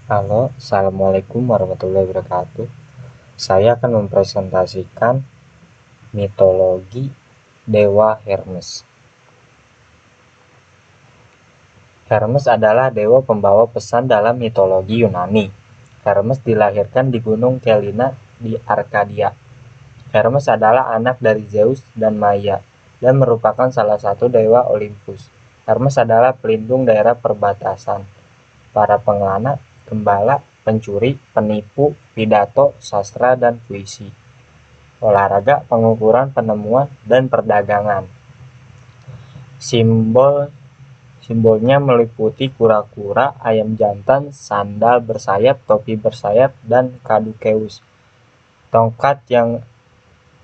Halo, Assalamualaikum warahmatullahi wabarakatuh. Saya akan mempresentasikan mitologi Dewa Hermes. Hermes adalah dewa pembawa pesan dalam mitologi Yunani. Hermes dilahirkan di Gunung Kellina di Arkadia. Hermes adalah anak dari Zeus dan Maia dan merupakan salah satu dewa Olympus. Hermes adalah pelindung daerah perbatasan, para pengelana, gembala, pencuri, penipu, pidato, sastra, dan puisi, olahraga, pengukuran, penemuan, dan perdagangan. Simbolnya meliputi kura-kura, ayam jantan, sandal bersayap, topi bersayap, dan Caduceus, tongkat yang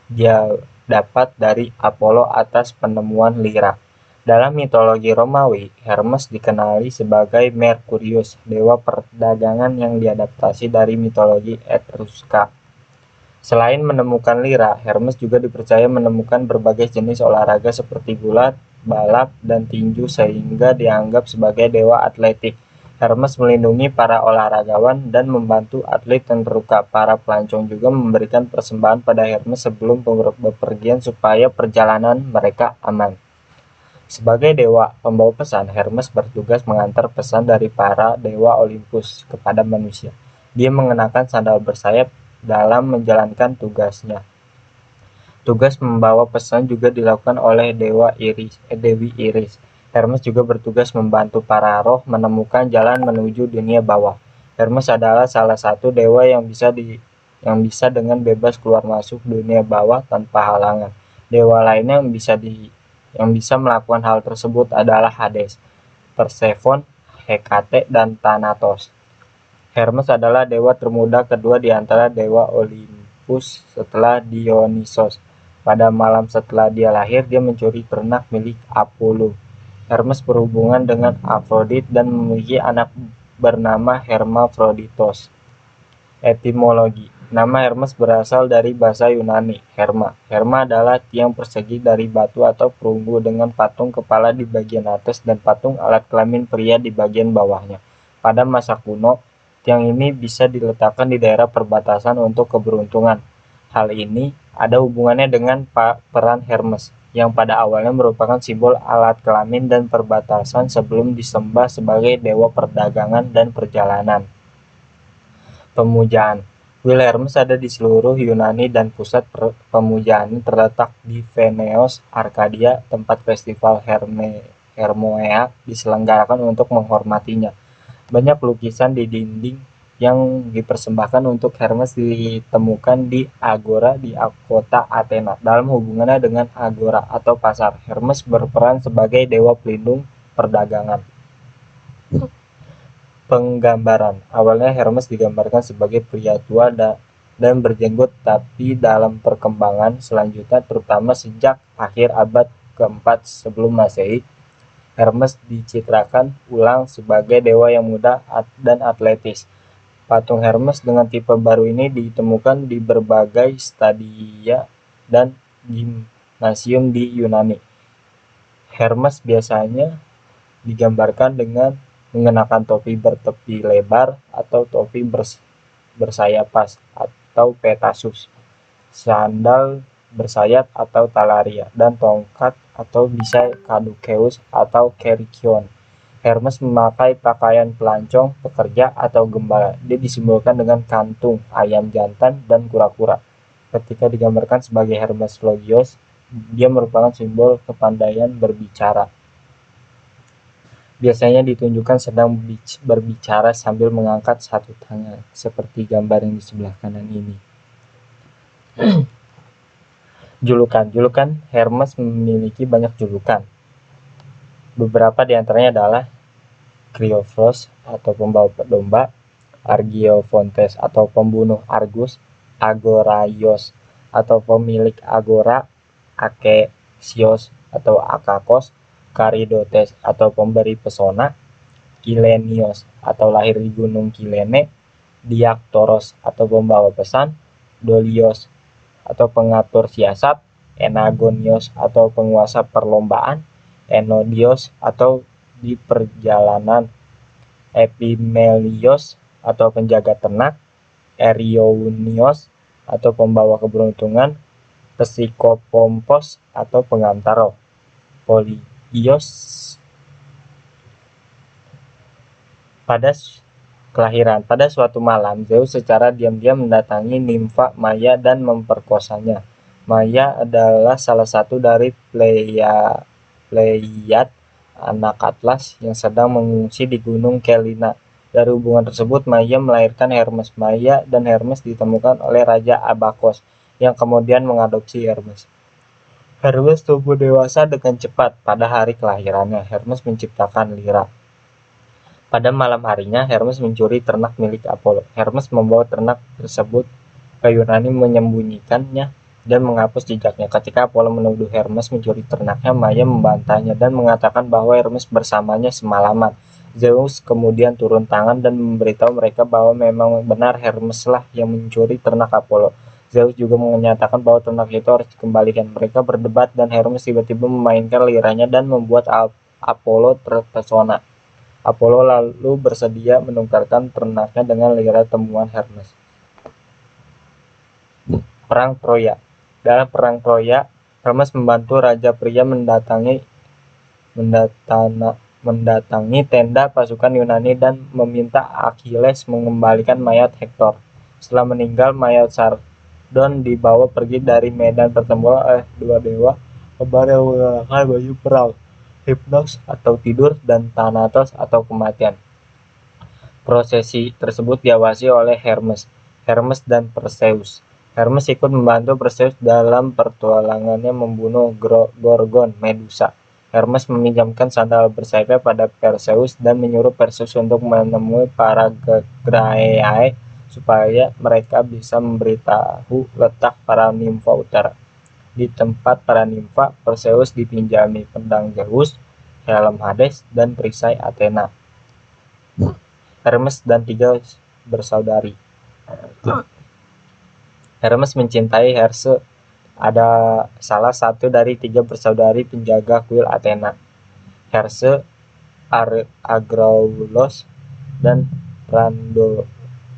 dia dapat dari Apollo atas penemuan lira. Dalam mitologi Romawi, Hermes dikenali sebagai Merkurius, dewa perdagangan yang diadaptasi dari mitologi Etruska. Selain menemukan lira, Hermes juga dipercaya menemukan berbagai jenis olahraga seperti gulat, balap, dan tinju sehingga dianggap sebagai dewa atletik. Hermes melindungi para olahragawan dan membantu atlet yang terluka. Para pelancong juga memberikan persembahan pada Hermes sebelum bepergian supaya perjalanan mereka aman. Sebagai dewa pembawa pesan, Hermes bertugas mengantar pesan dari para dewa Olympus kepada manusia. Dia mengenakan sandal bersayap dalam menjalankan tugasnya. Tugas membawa pesan juga dilakukan oleh Dewi Iris. Hermes juga bertugas membantu para roh menemukan jalan menuju dunia bawah. Hermes adalah salah satu dewa yang bisa dengan bebas keluar masuk dunia bawah tanpa halangan. Dewa lainnya yang bisa melakukan hal tersebut adalah Hades, Persephone, Hekate, dan Thanatos. Hermes adalah dewa termuda kedua di antara dewa Olympus setelah Dionysos. Pada malam setelah dia lahir, dia mencuri ternak milik Apollo. Hermes berhubungan dengan Aphrodite dan memiliki anak bernama Hermaphroditos. Etimologi: nama Hermes berasal dari bahasa Yunani, herma. Herma adalah tiang persegi dari batu atau perunggu dengan patung kepala di bagian atas dan patung alat kelamin pria di bagian bawahnya. Pada masa kuno, tiang ini bisa diletakkan di daerah perbatasan untuk keberuntungan. Hal ini ada hubungannya dengan peran Hermes, yang pada awalnya merupakan simbol alat kelamin dan perbatasan sebelum disembah sebagai dewa perdagangan dan perjalanan. Pemujaan: kuil Hermes ada di seluruh Yunani dan pusat pemujaannya terletak di Veneos, Arkadia, tempat festival Hermoea diselenggarakan untuk menghormatinya. Banyak lukisan di dinding yang dipersembahkan untuk Hermes ditemukan di Agora di kota Athena. Dalam hubungannya dengan Agora atau pasar, Hermes berperan sebagai dewa pelindung perdagangan. Penggambaran: awalnya Hermes digambarkan sebagai pria tua dan berjenggot, tapi dalam perkembangan selanjutnya, terutama sejak akhir abad ke-4 sebelum Masehi, Hermes dicitrakan ulang sebagai dewa yang muda dan atletis. Patung Hermes dengan tipe baru ini ditemukan di berbagai stadia dan gimnasium di Yunani. Hermes biasanya digambarkan dengan mengenakan topi bertepi lebar atau topi bersayap pas atau petasus, sandal bersayap atau talaria, dan tongkat atau bisa Caduceus atau Kerykeion. Hermes memakai pakaian pelancong, pekerja, atau gembala. Dia disimbolkan dengan kantung, ayam jantan, dan kura-kura. Ketika digambarkan sebagai Hermes Logios, dia merupakan simbol kepandaian berbicara. Biasanya ditunjukkan sedang berbicara sambil mengangkat satu tangan, seperti gambar yang di sebelah kanan ini. Julukan Hermes memiliki banyak julukan. Beberapa di antaranya adalah Kriophos atau pembawa domba, Argiofontes atau pembunuh Argus, Agoraios atau pemilik Agora, Akesios atau Akakos, Karidotes atau pemberi pesona, Kilenios atau lahir di gunung Kilene, Diaktoros atau pembawa pesan, Dolios atau pengatur siasat, Enagonios atau penguasa perlombaan, Enodios atau di perjalanan, Epimelios atau penjaga ternak, Eriounios atau pembawa keberuntungan, Psikopompos atau pengantar roh, Poliios. Pada suatu malam, Zeus secara diam-diam mendatangi nimfa Maya dan memperkosanya. Maya adalah salah satu dari Pleiad, anak Atlas yang sedang mengungsi di Gunung Kellina. Dari hubungan tersebut, Maya melahirkan Hermes. Maya dan Hermes ditemukan oleh Raja Abakos, yang kemudian mengadopsi Hermes. Hermes tumbuh dewasa dengan cepat. Pada hari kelahirannya, Hermes menciptakan Lyra. Pada malam harinya, Hermes mencuri ternak milik Apollo. Hermes membawa ternak tersebut ke Yunani, menyembunyikannya dan menghapus jejaknya. Ketika Apollo menuduh Hermes mencuri ternaknya, Maya membantahnya dan mengatakan bahwa Hermes bersamanya semalaman. Zeus kemudian turun tangan dan memberitahu mereka bahwa memang benar Hermeslah yang mencuri ternak Apollo. Zeus juga menyatakan bahwa ternak itu harus dikembalikan. Mereka berdebat dan Hermes tiba-tiba memainkan liranya dan membuat Apollo terpesona. Apollo lalu bersedia menukarkan ternaknya dengan lira temuan Hermes. Perang Troya. Dalam Perang Troya, Hermes membantu Raja Pria mendatangi tenda pasukan Yunani dan meminta Achilles mengembalikan mayat Hektor. Setelah meninggal, mayat Sardon dibawa pergi dari medan pertempuran oleh dua dewa kembar yang mengenakan baju perang, Hypnos atau tidur dan Thanatos atau kematian. Prosesi tersebut diawasi oleh Hermes dan Perseus. Hermes ikut membantu Perseus dalam pertualangannya membunuh Gorgon, Medusa. Hermes meminjamkan sandal bersayapnya pada Perseus dan menyuruh Perseus untuk menemui para Graeae supaya mereka bisa memberitahu letak para nimfa utara. Di tempat para nimfa, Perseus dipinjami pedang Zeus, helm Hades, dan perisai Athena. Hermes dan tiga bersaudari. Hermes mencintai Herse, ada salah satu dari tiga bersaudari penjaga kuil Athena. Herse, Agraulos, dan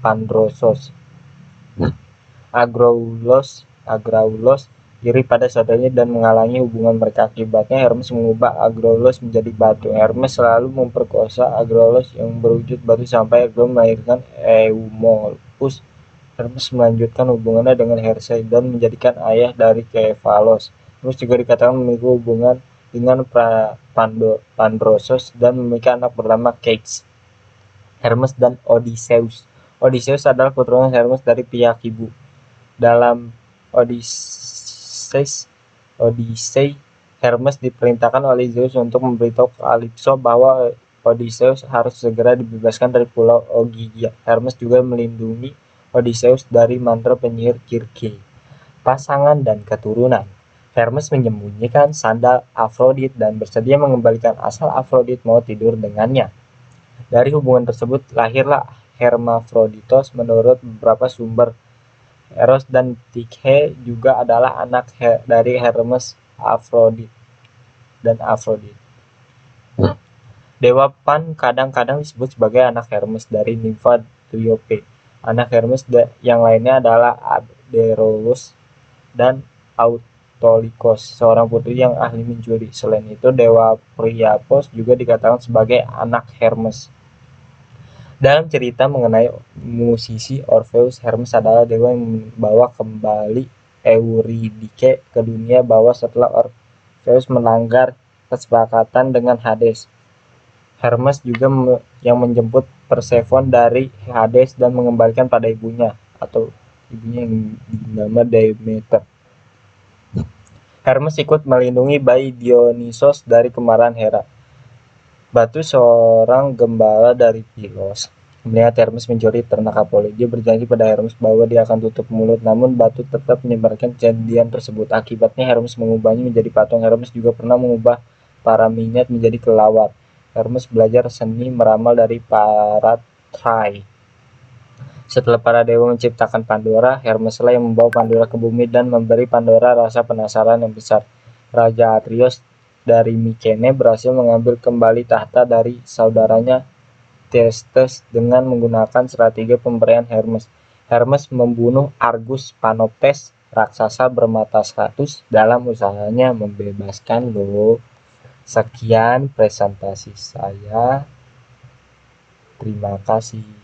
Pandrosos. Agraulos iri pada saudaranya dan menghalangi hubungan mereka. Akibatnya Hermes mengubah Agraulos menjadi batu. Hermes selalu memperkosa Agraulos yang berwujud batu sampai Agraulos melahirkan Eumolpus. Hermes melanjutkan hubungannya dengan Herse dan menjadikan ayah dari Kefalos. Hermes juga dikatakan memiliki hubungan dengan Pandrosos dan memiliki anak bernama Ceyx. Hermes dan Odysseus. Odysseus adalah keturunan Hermes dari pihak ibu. Dalam Odyssey, Hermes diperintahkan oleh Zeus untuk memberitahu Calypso bahwa Odysseus harus segera dibebaskan dari pulau Ogygia. Hermes juga melindungi Odysseus dari mantra penyihir Kirke. Pasangan dan keturunan. Hermes menyembunyikan sandal Afrodit dan bersedia mengembalikan asal Afrodit mau tidur dengannya. Dari hubungan tersebut lahirlah Hermaphroditos. Menurut beberapa sumber, Eros dan Tyche juga adalah anak dari Hermes dan Afrodit. Dewa Pan kadang-kadang disebut sebagai anak Hermes dari nimfa Dryope. Anak Hermes yang lainnya adalah Abderous dan Autolycos, seorang putri yang ahli mencuri. Selain itu, Dewa Priapos juga dikatakan sebagai anak Hermes. Dalam cerita mengenai musisi Orpheus, Hermes adalah dewa yang membawa kembali Eurydike ke dunia bawah setelah Orpheus melanggar kesepakatan dengan Hades. Hermes juga yang menjemput Persephone dari Hades dan mengembalikan pada ibunya yang bernama Demeter. Hermes ikut melindungi bayi Dionysos dari kemarahan Hera. Batu, seorang gembala dari Pylos, melihat Hermes mencuri ternak Apollo. Dia berjanji pada Hermes bahwa dia akan tutup mulut, namun batu tetap menyebarkan janjian tersebut. Akibatnya Hermes mengubahnya menjadi patung. Hermes juga pernah mengubah para monyet menjadi kelawar. Hermes belajar seni meramal dari para Trai. Setelah para dewa menciptakan Pandora, Hermeslah yang membawa Pandora ke bumi dan memberi Pandora rasa penasaran yang besar. Raja Atreus dari Mykene berhasil mengambil kembali tahta dari saudaranya Thyestes dengan menggunakan strategi pemberian Hermes. Hermes membunuh Argus Panoptes, raksasa bermata 100 dalam usahanya membebaskan lo. Sekian presentasi saya. Terima kasih.